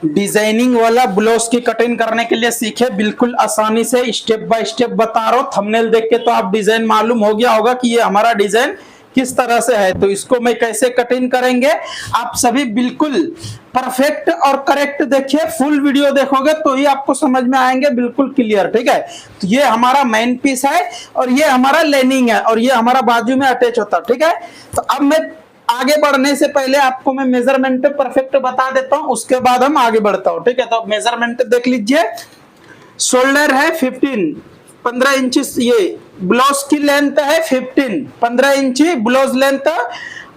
Designing वाला blouse की cutting करने के लिए सीखे, बिल्कुल आसानी से स्टेप बाय स्टेप बता रहा हूँ। थंबनेल देख के तो आप डिजाइन मालूम हो गया होगा कि ये हमारा डिजाइन किस तरह से है। तो इसको मैं कैसे कटिंग करेंगे, आप सभी बिल्कुल परफेक्ट और करेक्ट देखिए, फुल वीडियो देखोगे तो ही आपको समझ में आएंगे बिल्कुल क्लियर। ठीक है, तो ये हमारा मेन पीस है और ये हमारा लाइनिंग है और ये हमारा बाजू में अटैच होता है। ठीक है, तो अब मैं आगे बढ़ने से पहले आपको मैं मेजरमेंट परफेक्ट बता देता हूं, उसके बाद हम आगे बढ़ता हूं। ठीक है, तो मेजरमेंट देख लीजिए। शोल्डर है 15 इंच, ये ब्लाउज की लेंथ है 15 इंच ब्लाउज लेंथ,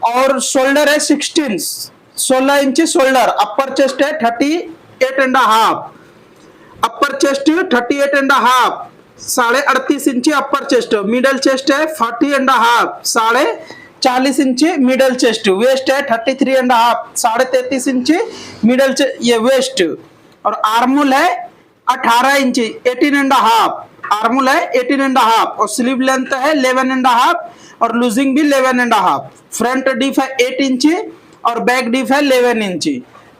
और शोल्डर है 16 इंच शोल्डर। अपर चेस्ट है 38.5, अपर चेस्ट 38.5, 38.5 इंच अपर चेस्ट। मिडल चेस्ट है 40.5, 40 इंच मिडल चेस्ट। वेस्ट है 33.5, 33.5 इंच मिडल ये वेस्ट। और आर्मोल है 18 इंच, 18.5, आर्मोल है 18.5, और स्लीव लेंथ है 11.5, और लूजिंग भी 11.5। फ्रंट डीप है 8 इंच और बैक डीप है 11 इंच।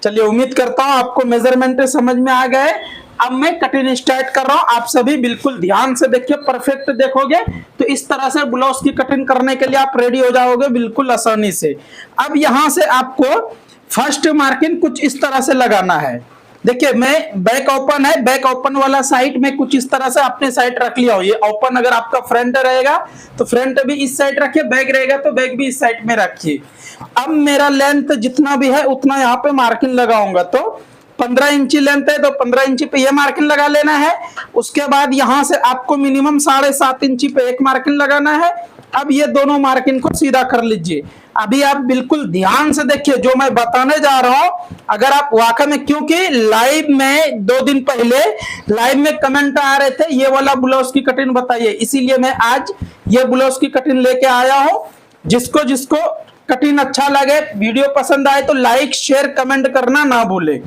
चलिए, उम्मीद करता हूं आपको मेजरमेंट समझ में आ गए। अब मैं कटिंग स्टार्ट कर रहा हूं, आप सभी बिल्कुल ध्यान से देखिए, परफेक्ट देखोगे तो इस तरह से ब्लाउज की कटिंग करने के लिए आप रेडी हो जाओगे बिल्कुल आसानी से। अब यहां से आपको फर्स्ट मार्किंग कुछ इस तरह से लगाना है। देखिए, मैं बैक ओपन है, बैक ओपन वाला साइड में कुछ इस तरह से अपने साइड रख लिया हो। ये ओपन अगर आपका फ्रंट रहेगा तो फ्रंट भी इस साइड रखिए, बैक रहेगा तो बैक भी इस साइड में रखिए। अब मेरा लेंथ जितना भी है उतना यहाँ पे मार्किंग लगाऊंगा। तो 15 इंची लेंथ है तो 15 इंची पे ये मार्किंग लगा लेना है। उसके बाद यहां से आपको मिनिमम 7.5 इंची पे एक मार्किंग लगाना है। अब ये दोनों मार्किंग को सीधा कर लीजिए। अभी आप बिल्कुल ध्यान से देखिए जो मैं बताने जा रहा हूं। अगर आप वाकई में, क्योंकि लाइव में 2 दिन पहले लाइव में कमेंट आ रहे थे ये वाला ब्लाउज की कटिंग बताइए, इसीलिए मैं आज ये ब्लाउज की कटिंग लेके आया हूं। जिसको जिसको कटिंग अच्छा लगे, वीडियो पसंद आए तो लाइक शेयर कमेंट करना ना भूले।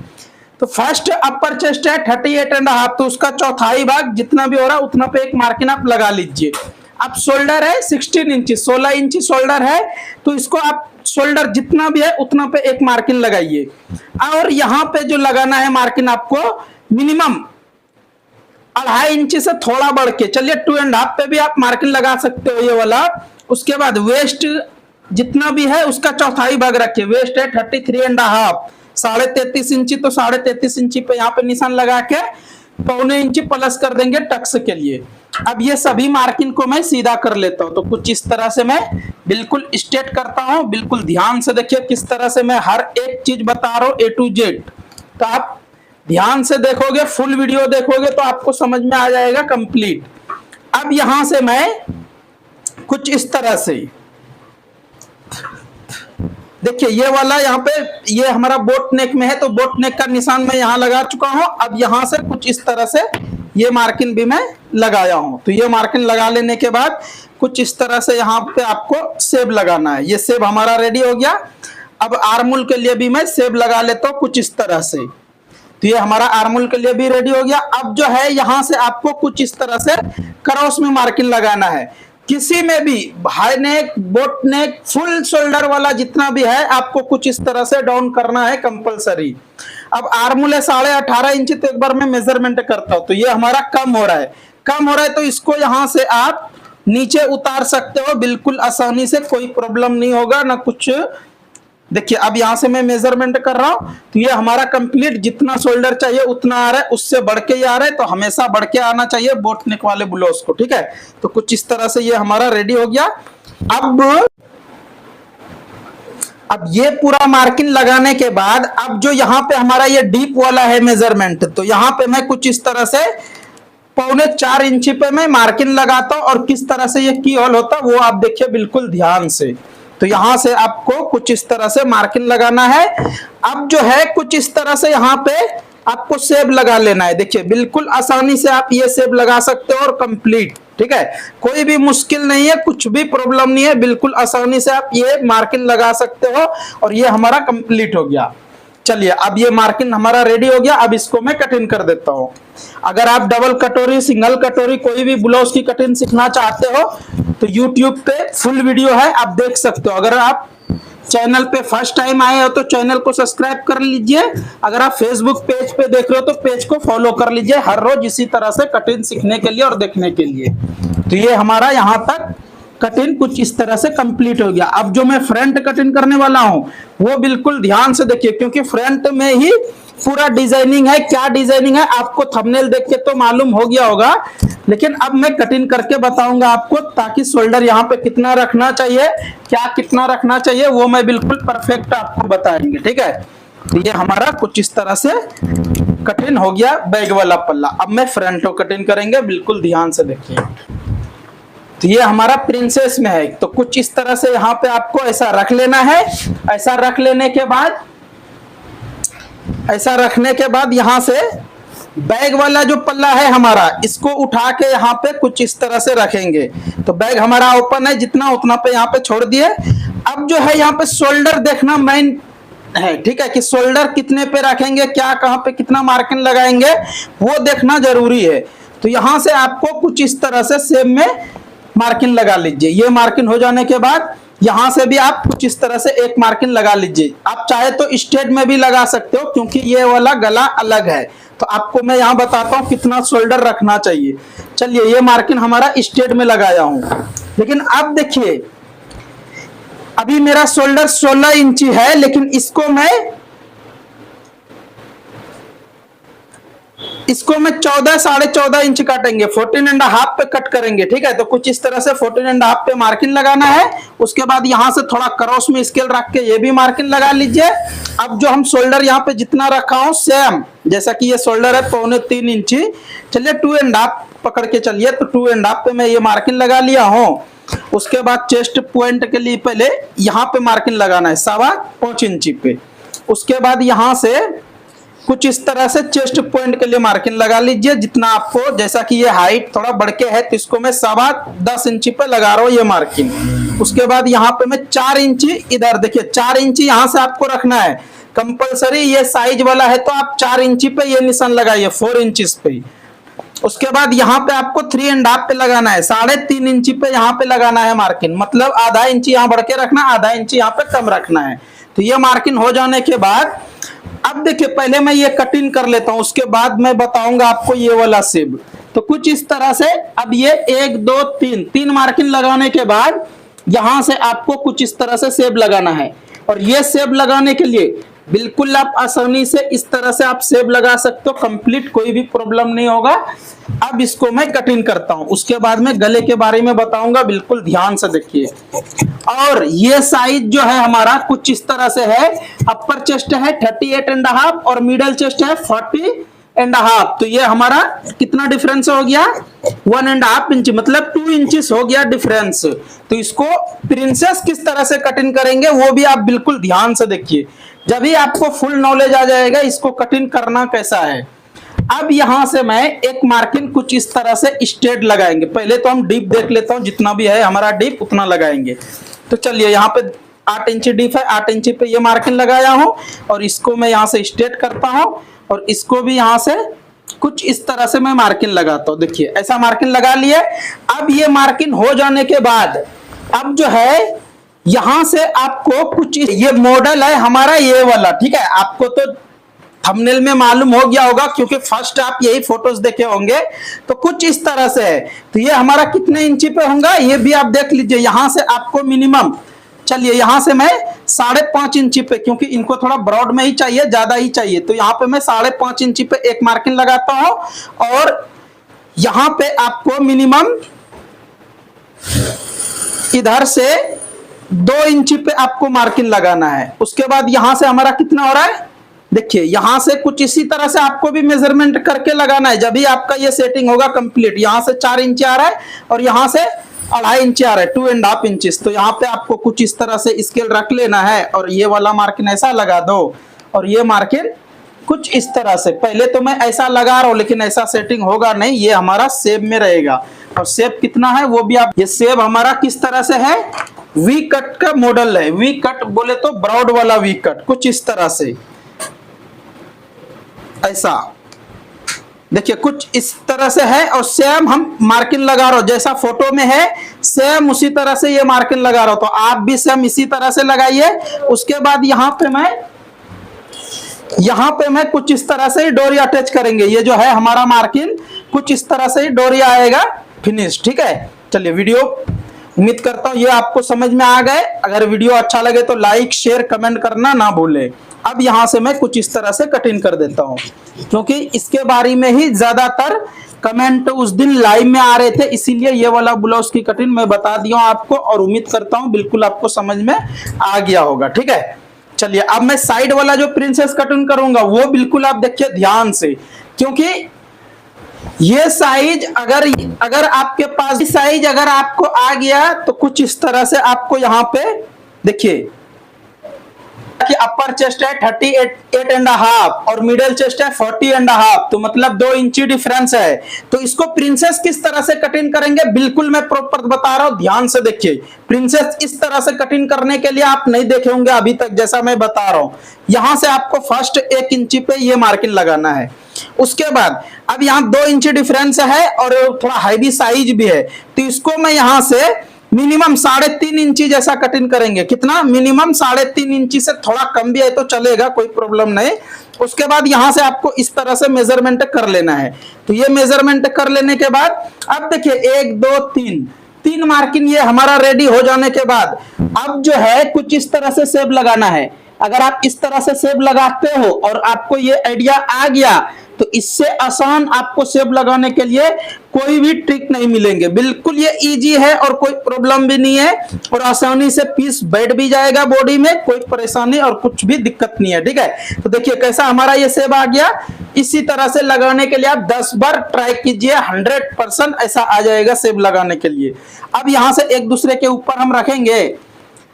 तो फर्स्ट अपर चेस्ट है 38.5, तो उसका चौथाई भाग जितना भी हो रहा है उतना पे एक मार्किंग आप लगा लीजिए। अब शोल्डर है 16 इंच, 16 इंच शोल्डर है, तो इसको आप शोल्डर जितना भी है उतना पे एक मार्किंग लगाइए। और यहाँ पे जो लगाना है मार्किंग आपको मिनिमम 2.5 इंच से थोड़ा बढ़ के, चलिए 2.5 पे भी आप मार्किंग लगा सकते हो ये वाला। उसके बाद वेस्ट जितना भी है उसका चौथाई भाग रखिए। वेस्ट है 33.5, 33.5 इंची, तो 33.5 इंची पे यहाँ पे निशान लगा के 1.25 इंची प्लस कर देंगे टक्स के लिए। अब ये सभी मार्किंग को मैं सीधा कर लेता हूं। तो कुछ इस तरह से मैं बिल्कुल स्ट्रेट करता हूं, बिल्कुल ध्यान से देखिए किस तरह से मैं हर एक चीज बता रहा हूं A to Z। तो आप ध्यान से देखोगे, फुल वीडियो देखोगे तो आपको समझ में आ जाएगा कंप्लीट। अब यहां से मैं कुछ इस तरह से देखिए, ये वाला यहाँ पे ये हमारा बोट नेक में है, तो बोट नेक का निशान मैं यहाँ लगा चुका हूं। अब यहाँ से कुछ इस तरह से ये मार्किंग भी मैं लगाया हूं। तो ये मार्किंग लगा लेने के बाद कुछ इस तरह से यहाँ पे आपको सेब लगाना है। ये सेब हमारा रेडी हो गया। अब आर्मोल के लिए भी मैं सेब लगा लेता हूँ कुछ इस तरह से। तो ये हमारा आर्मोल के लिए भी रेडी हो गया। अब जो है यहाँ से आपको कुछ इस तरह से क्रॉस में मार्किंग लगाना है। किसी में भी हाई नेक, बोट नेक, फुल शोल्डर वाला जितना भी है आपको कुछ इस तरह से डाउन करना है कंपलसरी। अब आर्मोल है 18.5 इंच, तो एक बार मैं मेजरमेंट करता हूं। तो ये हमारा कम हो रहा है, कम हो रहा है, तो इसको यहां से आप नीचे उतार सकते हो बिल्कुल आसानी से, कोई प्रॉब्लम नहीं होगा ना कुछ। देखिए, अब यहां से मैं मेजरमेंट कर रहा हूं तो ये हमारा कंप्लीट जितना शोल्डर चाहिए उतना आ रहा है, उससे बढ़ के ही आ रहा है। तो हमेशा बढ़ के आना चाहिए बोट नेक वाले ब्लाउज को। ठीक है, तो कुछ इस तरह से ये हमारा रेडी हो गया। अब ये पूरा मार्किंग लगाने के बाद अब जो यहाँ पे हमारा ये डीप वाला है मेजरमेंट, तो यहाँ पे मैं कुछ इस तरह से 3.25 इंची पे मैं मार्किंग लगाता हूं। और किस तरह से ये की होल होता है वो आप देखिए बिल्कुल ध्यान से। तो यहां से आपको कुछ इस तरह से मार्किंग लगाना है। अब जो है कुछ इस तरह से यहाँ पे आपको सेब लगा लेना है। देखिए, बिल्कुल आसानी से आप ये सेब लगा सकते हो और कंप्लीट। ठीक है, कोई भी मुश्किल नहीं है, कुछ भी प्रॉब्लम नहीं है, बिल्कुल आसानी से आप ये मार्किंग लगा सकते हो। और ये हमारा कंप्लीट हो गया। चलिए, अब ये मार्किंग हमारा रेडी हो गया। अब इसको मैं कटिंग कर देता हूं। अगर आप डबल कटोरी, सिंगल कटोरी, कोई भी ब्लाउज की कटिंग सीखना चाहते हो तो YouTube पे फुल वीडियो है, आप देख सकते हो। अगर आप चैनल पे फर्स्ट टाइम आए हो तो चैनल को सब्सक्राइब कर लीजिए। अगर आप फेसबुक पेज पे देख रहे हो तो पेज को फॉलो कर लीजिए, हर रोज इसी तरह से कटिंग सीखने के लिए और देखने के लिए। तो ये हमारा यहाँ तक कटिंग कुछ इस तरह से कंप्लीट हो गया। अब जो मैं फ्रंट कटिंग करने वाला हूं वो बिल्कुल ध्यान से देखिए, क्योंकि फ्रंट में ही पूरा डिजाइनिंग है। क्या डिजाइनिंग है आपको थंबनेल देख के तो मालूम हो गया होगा, लेकिन अब मैं कटिंग करके बताऊंगा आपको, ताकि शोल्डर यहाँ पे कितना रखना चाहिए, क्या कितना रखना चाहिए, वो मैं बिल्कुल परफेक्ट आपको बताएंगे। ठीक है, तो ये हमारा कुछ इस तरह से कटिंग हो गया बैग वाला पल्ला। अब मैं फ्रंट को कटिंग करेंगे, बिल्कुल ध्यान से देखिए। तो ये हमारा प्रिंसेस में है, तो कुछ इस तरह से यहाँ पे आपको ऐसा रख लेना है। ऐसा रख लेने के बाद, ऐसा रखने के बाद यहाँ से बैग वाला जो पल्ला है हमारा, इसको उठा के यहाँ पे कुछ इस तरह से रखेंगे। तो बैग हमारा ओपन है, जितना उतना पे यहाँ पे छोड़ दिए। अब जो है यहाँ पे शोल्डर देखना मेन है, ठीक है, कि शोल्डर कितने पे रखेंगे, क्या कहाँ पे कितना मार्किंग लगाएंगे, वो देखना जरूरी है। तो यहाँ से आपको कुछ इस तरह से सेम में मार्किंग लगा लीजिए। ये मार्किंग हो जाने के बाद यहां से भी आप कुछ इस तरह से एक मार्किंग लगा लीजिए। आप चाहे तो स्ट्रेट में भी लगा सकते हो, क्योंकि ये वाला गला अलग है। तो आपको मैं यहां बताता हूं कितना शोल्डर रखना चाहिए। चलिए, ये मार्किंग हमारा स्ट्रेट में लगाया हूं, लेकिन अब देखिए अभी मेरा शोल्डर 16 इंची है, लेकिन इसको मैं 14 साढ़े 14 इंच काटेंगे, 14.5 पे कट करेंगे। ठीक है, तो कुछ इस तरह से 14.5 पे मार्किंग लगाना है। उसके बाद यहाँ से थोड़ा क्रॉस में स्केल रख के ये भी मार्किंग लगा लीजिए। अब जो हम शोल्डर यहाँ पे जितना रखा हूँ सेम, जैसा कि ये शोल्डर है 2.25 इंची, चलिए 2.5 पकड़ के चलिए। तो 2.5 पे मैं ये मार्किंग लगा लिया हूँ। उसके बाद चेस्ट पॉइंट के लिए पहले यहाँ पे मार्किंग लगाना है 5.25 इंची पे। उसके बाद यहाँ से कुछ इस तरह से चेस्ट पॉइंट के लिए मार्किंग लगा लीजिए, जितना आपको, जैसा कि ये हाइट थोड़ा बढ़ के है तो इसको मैं 10.25 इंची पे लगा रहा हूँ ये मार्किंग। उसके बाद यहाँ पे मैं 4 इंची, इधर देखिए 4 इंची यहाँ से आपको रखना है कंपलसरी। ये साइज वाला है तो आप 4 इंची पे ये निशान लगाइए, 4 इंचेस पे। उसके बाद यहाँ पे आपको 3.5 पे लगाना है, 3.5 इंची पे यहाँ पे लगाना है मार्किंग, मतलब आधा इंची यहाँ बढ़ के रखना, आधा इंची यहाँ पे कम रखना है। तो ये मार्किंग हो जाने के बाद अब देखिए पहले मैं ये कटिंग कर लेता हूं, उसके बाद मैं बताऊंगा आपको ये वाला शेप। तो कुछ इस तरह से अब ये 1 2 3 मार्किंग लगाने के बाद यहां से आपको कुछ इस तरह से शेप लगाना है। और ये शेप लगाने के लिए बिल्कुल आप आसानी से इस तरह से आप शेप लगा सकते हो, कंप्लीट, कोई भी प्रॉब्लम नहीं होगा। अब इसको मैं कटिंग करता हूं, उसके बाद में गले के बारे में बताऊंगा, बिल्कुल ध्यान से देखिए। और ये साइज जो है हमारा कुछ इस तरह से है। अपर चेस्ट है 38.5 और मिडल चेस्ट है 40.5। तो ये हमारा कितना डिफरेंस हो गया, 1.5 इंच, मतलब 2 इंचेस हो गया डिफरेंस। तो इसको प्रिंसेस किस तरह से कटिंग करेंगे वो भी आप बिल्कुल ध्यान से देखिए, जब ही आपको फुल नॉलेज आ जाएगा इसको कटिंग करना कैसा है। अब यहां से मैं एक मार्किंग कुछ इस तरह से स्ट्रेट लगाएंगे। पहले तो हम डीप देख लेता हूं, जितना भी है हमारा डीप उतना लगाएंगे। तो चलिए, यहाँ पे 8 इंची डीप है, 8 इंची पे ये मार्किंग लगाया हूं और इसको मैं यहाँ से स्ट्रेट करता हूं और इसको भी यहाँ से कुछ इस तरह से मैं मार्किंग लगाता हूं। देखिए ऐसा मार्किंग लगा लिए। अब ये मार्किंग हो जाने के बाद अब जो है यहां से आपको कुछ, ये मॉडल है हमारा ये वाला, ठीक है, आपको तो थंबनेल में मालूम हो गया होगा क्योंकि फर्स्ट आप यही फोटोज देखे होंगे। तो कुछ इस तरह से है। तो ये हमारा कितने इंची पे होगा ये भी आप देख लीजिए। यहां से आपको मिनिमम, चलिए यहां से मैं 5.5 इंची पे, क्योंकि इनको थोड़ा ब्रॉड में ही चाहिए, ज्यादा ही चाहिए, तो यहाँ पे मैं 5.5 इंची पे एक मार्किंग लगाता हूं। और यहां पे आपको मिनिमम इधर से 2 इंची पे आपको मार्किंग लगाना है। उसके बाद यहां से हमारा कितना हो रहा है, देखिए यहां से कुछ इसी तरह से आपको भी मेजरमेंट करके लगाना है, जब भी आपका ये सेटिंग होगा कंप्लीट। यहां से 4 इंच आ रहा है और यहां से 2.5 इंच आ रहा है, 2.5 इंचेस। तो यहाँ पे आपको कुछ इस तरह से स्केल रख लेना है और ये वाला मार्किंग ऐसा लगा दो और ये मार्किंग कुछ इस तरह से। पहले तो मैं ऐसा लगा रहा हूं लेकिन ऐसा सेटिंग होगा नहीं, ये हमारा शेप में रहेगा। और शेप कितना है वो भी आप, ये शेप हमारा किस तरह से है, वी कट का मॉडल है। वी कट बोले तो ब्रॉड वाला वी कट, कुछ इस तरह से ऐसा। देखिए कुछ इस तरह से है और सेम हम मार्किंग लगा रहा हूं, जैसा फोटो में है सेम उसी तरह से ये मार्किंग लगा रहा हूं। तो आप भी सेम इसी तरह से लगाइए। उसके बाद यहाँ पे मैं कुछ इस तरह से डोरी अटैच करेंगे। ये जो है हमारा मार्किंग कुछ इस तरह से डोरी आएगा फिनिश। ठीक है, चलिए वीडियो उम्मीद करता हूं ये आपको समझ में आ गए। अगर वीडियो अच्छा लगे तो लाइक शेयर कमेंट करना ना भूलें। अब यहां से मैं कुछ इस तरह से कटिंग कर देता हूं, क्योंकि इसके बारे में ही ज्यादातर कमेंट उस दिन लाइव में आ रहे थे, इसीलिए ये वाला ब्लाउज की कटिंग मैं बता दिया हूं आपको और उम्मीद करता हूं बिल्कुल आपको समझ में आ गया होगा। ठीक है, चलिए अब मैं साइड वाला जो प्रिंसेस कटिंग करूंगा वो बिल्कुल आप देखिए ध्यान से, क्योंकि ये साइज अगर आपके पास साइज अगर आपको आ गया तो कुछ इस तरह से आपको यहां पे देखिए कि अपर चेस्ट है 38.5 और मिडिल चेस्ट है 40.5, तो मतलब 2 इंची डिफरेंस है। तो इसको प्रिंसेस किस तरह से कटिंग करेंगे बिल्कुल मैं प्रॉपर बता रहा हूं, ध्यान से देखिए। प्रिंसेस इस तरह से कटिंग करने के लिए आप नहीं देखे होंगे अभी तक, जैसा मैं बता रहा हूं। यहां से आपको फर्स्ट 1 इंची पे ये मार्किंग लगाना है। उसके बाद अब यहां 2 इंची डिफरेंस है और थोड़ा हैवी साइज भी है, तो इसको मैं यहां से मिनिमम 3.5 इंची जैसा कटिंग करेंगे। कितना? मिनिमम 3.5 इंची से थोड़ा कम भी है तो चलेगा, कोई प्रॉब्लम नहीं। उसके बाद यहां से आपको इस तरह से मेजरमेंट कर लेना है। तो ये मेजरमेंट कर लेने के बाद अब देखिए 1 2 3 मार्किंग ये हमारा रेडी हो जाने के बाद अब जो है कुछ इस तरह से शेप लगाना है। अगर आप इस तरह से शेप लगाते हो और आपको ये आइडिया आ गया तो इससे आसान आपको शेप लगाने के लिए कोई भी ट्रिक नहीं मिलेंगे। बिल्कुल ये इजी है और कोई प्रॉब्लम भी नहीं है और आसानी से पीस बैठ भी जाएगा बॉडी में, कोई परेशानी और कुछ भी दिक्कत नहीं है। ठीक है, तो देखिए कैसा हमारा ये शेप आ गया। इसी तरह से लगाने के लिए आप 10 बार ट्राई कीजिए, 100% ऐसा आ जाएगा शेप लगाने के लिए। अब यहां से एक दूसरे के ऊपर हम रखेंगे।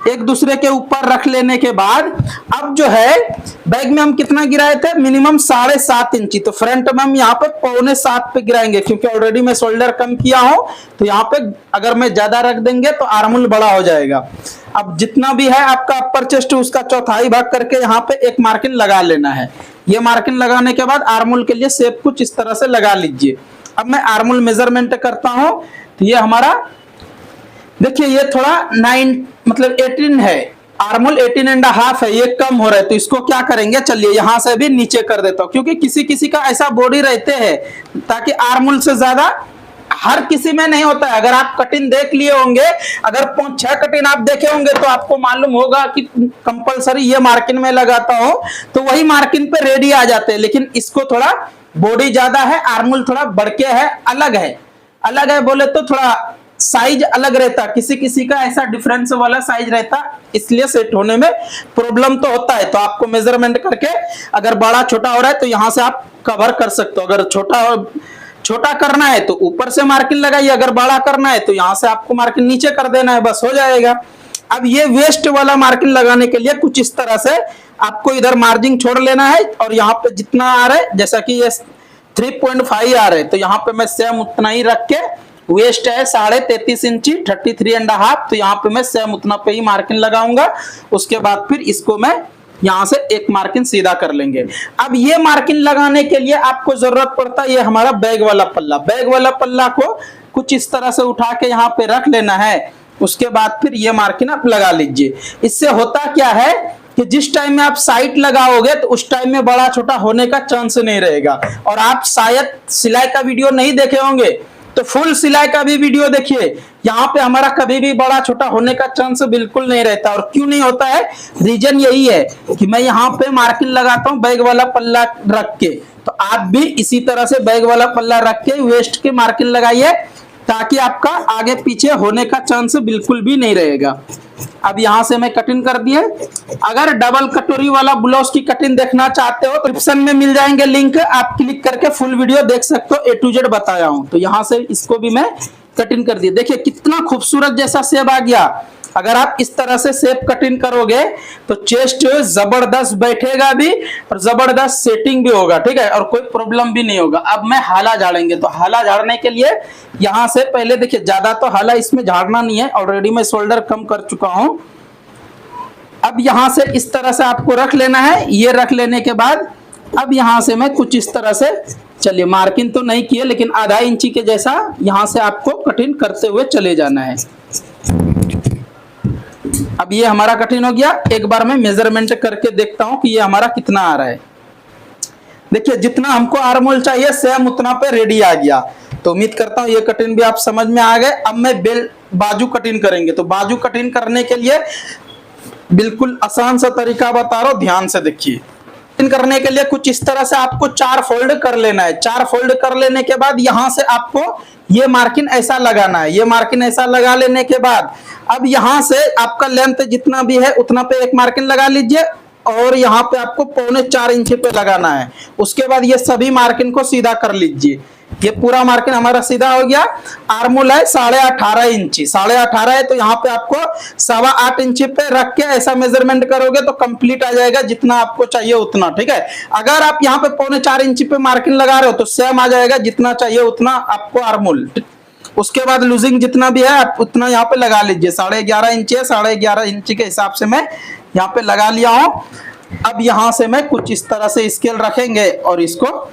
एक दूसरे के ऊपर रख लेने के बाद अब जो है बैग में हम कितना गिराए थे? मिनिमम 7.5 इंची। तो फ्रंट में हम यहाँ पे 6.25 पे गिराएंगे, क्योंकि ऑलरेडी मैं शोल्डर कम किया हूं। तो यहाँ पे अगर मैं ज्यादा रख देंगे तो आर्मोल बड़ा हो जाएगा। अब जितना भी है आपका अपर चेस्ट उसका चौथाई भाग करके यहाँ पे एक मार्किंग लगा लेना है। ये मार्किंग लगाने के बाद आर्मोल के लिए शेप कुछ इस तरह से लगा लीजिए। अब मैं आर्मोल मेजरमेंट करता हूं। तो ये हमारा देखिए ये थोड़ा 18 है, आर्मोल 18.5 है, ये कम हो रहा है। तो इसको क्या करेंगे, चलिए यहां से भी नीचे कर देता हूं, क्योंकि किसी किसी का ऐसा बॉडी रहते हैं ताकि आर्मोल से ज्यादा हर किसी में नहीं होता है। अगर आप कटिंग देख लिए होंगे, अगर 5-6 कटिंग आप देखे होंगे तो आपको मालूम होगा कि कंपलसरी ये मार्किंग में लगाता हूं तो वही मार्किंग पे रेडी आ जाते हैं। लेकिन इसको थोड़ा बॉडी ज्यादा है, आर्मोल थोड़ा बढ़ के है, अलग है बोले तो थोड़ा साइज अलग रहता, किसी किसी का ऐसा डिफरेंस वाला साइज रहता, इसलिए सेट होने में प्रॉब्लम तो होता है। तो आपको मेजरमेंट करके अगर बड़ा छोटा हो रहा है तो यहां से आप कवर कर सकते हो। अगर छोटा करना है तो ऊपर से मार्किंग लगाइए, अगर बड़ा करना है तो यहां से आपको मार्किंग नीचे कर देना है, बस हो जाएगा। अब ये वेस्ट वाला मार्किंग लगाने के लिए कुछ इस तरह से आपको इधर मार्जिन छोड़ लेना है और यहाँ पे जितना आ रहा है, जैसा कि ये 3.5 आ रहा है तो यहाँ पे मैं सेम उतना ही रख के, वेस्ट है 33.5 इंची 33.5, तो यहाँ पे मैं सेम उतना पे ही मार्किंग लगाऊंगा। उसके बाद फिर इसको मैं यहां से एक मार्किंग सीधा कर लेंगे। अब ये मार्किंग लगाने के लिए आपको जरूरत पड़ता है ये हमारा बैग वाला पल्ला। बैग वाला पल्ला को कुछ इस तरह से उठा के यहाँ पे रख लेना है। उसके बाद फिर ये मार्किंग आप लगा लीजिए। इससे होता क्या है कि जिस टाइम में आप साइड लगाओगे तो उस टाइम में बड़ा छोटा होने का चांस नहीं रहेगा। और आप शायद सिलाई का वीडियो नहीं देखे होंगे तो फुल सिलाई का भी वीडियो देखिए, यहाँ पे हमारा कभी भी बड़ा छोटा होने का चांस बिल्कुल नहीं रहता। और क्यों नहीं होता है, रीजन यही है कि मैं यहाँ पे मार्किंग लगाता हूँ बैग वाला पल्ला रख के। तो आप भी इसी तरह से बैग वाला पल्ला रख के वेस्ट के मार्किंग लगाइए, ताकि आपका आगे पीछे होने का चांस बिल्कुल भी नहीं रहेगा। अब यहां से मैं कटिंग कर दिए। अगर डबल कटोरी वाला ब्लाउज की कटिंग देखना चाहते हो, डिस्क्रिप्शन में मिल जाएंगे लिंक, आप क्लिक करके फुल वीडियो देख सकते हो, A to Z बताया हूं। तो यहां से इसको भी मैं कटिंग कर दिए। देखिए कितना खूबसूरत जैसा शेप आ गया। अगर आप इस तरह से शेप कटिंग करोगे तो चेस्ट जबरदस्त बैठेगा भी और जबरदस्त सेटिंग भी होगा, ठीक है, और कोई प्रॉब्लम भी नहीं होगा। अब मैं हाला झाड़ेंगे, तो हाला झाड़ने के लिए यहां से पहले देखिए, ज्यादा तो हाला इसमें झाड़ना नहीं है, ऑलरेडी मैं शोल्डर कम कर चुका हूं। अब यहां से इस तरह से आपको रख लेना है। ये रख लेने के बाद अब यहां से मैं कुछ इस तरह से चलिए मार्किंग तो नहीं किए, लेकिन आधा इंची के जैसा यहाँ से आपको कटिंग करते हुए चले जाना है। अब ये हमारा कटिंग हो गया। एक बार मैं मेजरमेंट करके देखता हूं कि ये हमारा कितना आ रहा है। देखिए जितना हमको आर्म होल चाहिए सेम उतना पे रेडी आ गया। तो उम्मीद करता हूं ये कटिंग भी आप समझ में आ गए। अब मैं बाजू कटिंग करेंगे। तो बाजू कटिंग करने के लिए बिल्कुल आसान सा तरीका बता रहा हूं, ध्यान से देखिए। कटिंग करने के लिए कुछ इस तरह से आपको 4 फोल्ड कर लेना है। 4 फोल्ड कर लेने के बाद यहां से आपको ये मार्किंग ऐसा लगाना है। ये मार्किंग ऐसा लगा लेने के बाद अब यहां से आपका लेंथ जितना भी है उतना पे एक मार्किंग लगा लीजिए और यहाँ पे आपको 3.25 इंच पे लगाना है। उसके बाद ये सभी मार्किंग को सीधा कर लीजिए। ये पूरा मार्किंग हमारा सीधा हो गया। आर्मोल है 18.5 इंची, 18.5 है तो यहाँ पे आपको 8.25 इंच पे रख के ऐसा मेजरमेंट करोगे तो कंप्लीट आ जाएगा जितना आपको चाहिए उतना। ठीक है, अगर आप यहाँ पे 3.25 इंच पे मार्किंग लगा रहे हो तो सेम आ जाएगा, जितना चाहिए उतना आपको आर्मोल। उसके बाद लूजिंग जितना भी है आप उतना यहाँ पे लगा लीजिए। 11.5 इंच है, 11.5 इंच के हिसाब से मैं यहाँ पे लगा लिया हूं। अब यहां से मैं कुछ इस तरह से स्केल रखेंगे और इसको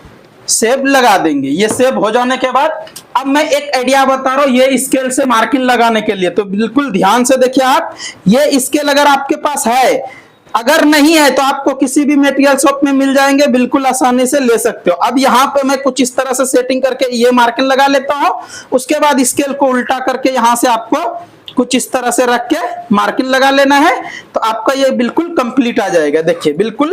शेप लगा देंगे। ये शेप हो जाने के बाद अब मैं एक आइडिया बता रहा हूं ये स्केल से मार्किंग लगाने के लिए। तो बिल्कुल ध्यान से देखिए आप, ये स्केल अगर आपके पास है, अगर नहीं है तो आपको किसी भी मटेरियल शॉप में मिल जाएंगे, बिल्कुल आसानी से ले सकते हो। अब यहाँ पे मैं कुछ इस तरह से सेटिंग करके ये मार्किंग लगा लेता हूं। उसके बाद स्केल को उल्टा करके यहाँ से आपको कुछ इस तरह से रख के मार्किंग लगा लेना है तो आपका ये बिल्कुल कंप्लीट आ जाएगा। देखिए बिल्कुल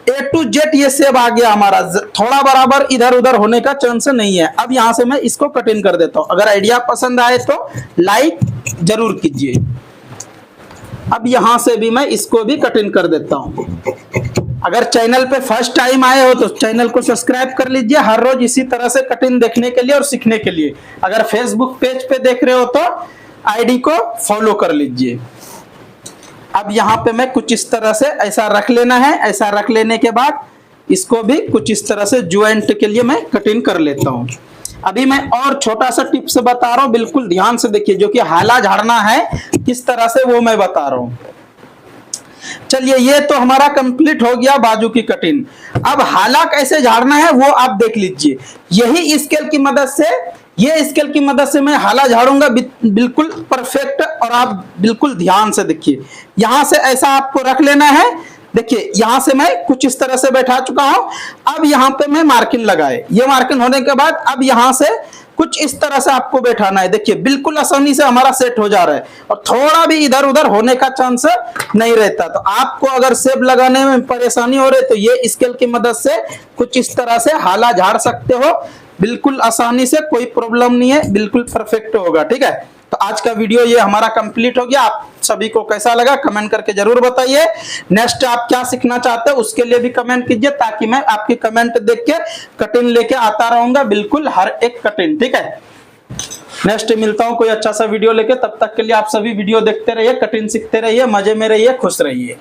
A to Z ये शेप आ गया हमारा। थोड़ा बराबर इधर उधर होने का चांस नहीं है। अब यहां से मैं इसको कटिंग कर देता हूं। अगर आइडिया पसंद आए तो लाइक जरूर कीजिए। अब यहां से भी मैं इसको भी कटिंग कर देता हूं। अगर चैनल पे फर्स्ट टाइम आए हो तो चैनल को सब्सक्राइब कर लीजिए, हर रोज इसी तरह से कटिंग देखने के लिए और सीखने के लिए। अगर फेसबुक पेज पे देख रहे हो तो आईडी को फॉलो कर लीजिए। अब यहाँ पे मैं कुछ इस तरह से ऐसा रख लेना है। ऐसा रख लेने के बाद इसको भी कुछ इस तरह से ज्वाइंट के लिए मैं कटिंग कर लेता हूँ। अभी मैं और छोटा सा टिप्स बता रहा हूँ, बिल्कुल ध्यान से देखिए, जो कि हाला झाड़ना है किस तरह से वो मैं बता रहा हूँ। चलिए ये तो हमारा कंप्लीट हो गया बाजू की कटिंग। अब हाला कैसे झाड़ना है वो आप देख लीजिए। यही स्केल की मदद से, ये स्केल की मदद से मैं हाला झाड़ूंगा बिल्कुल परफेक्ट। और आप बिल्कुल ध्यान से देखिए, यहां से ऐसा आपको रख लेना है। देखिए यहां से मैं कुछ इस तरह से बैठा चुका हूं। अब यहां पे मैं मार्किंग लगाए, ये मार्किंग होने के बाद अब यहां से कुछ इस तरह से आपको बैठाना है। देखिए बिल्कुल आसानी से हमारा सेट हो जा रहा है और थोड़ा भी इधर उधर होने का चांस नहीं रहता। तो आपको अगर शेप लगाने में परेशानी हो रही है तो ये स्केल की मदद से कुछ इस तरह से हाला झाड़ सकते हो, बिल्कुल आसानी से, कोई प्रॉब्लम नहीं है, बिल्कुल परफेक्ट होगा। ठीक है, तो आज का वीडियो ये हमारा कंप्लीट हो गया। आप सभी को कैसा लगा कमेंट करके जरूर बताइए। नेक्स्ट आप क्या सीखना चाहते हैं उसके लिए भी कमेंट कीजिए, ताकि मैं आपकी कमेंट देख के कटिंग लेके आता रहूंगा, बिल्कुल हर एक कटिंग। ठीक है, नेक्स्ट मिलता हूं कोई अच्छा सा वीडियो लेके। तब तक के लिए आप सभी वीडियो देखते रहिए, कटिंग सीखते रहिए, मजे में रहिए, खुश रहिए।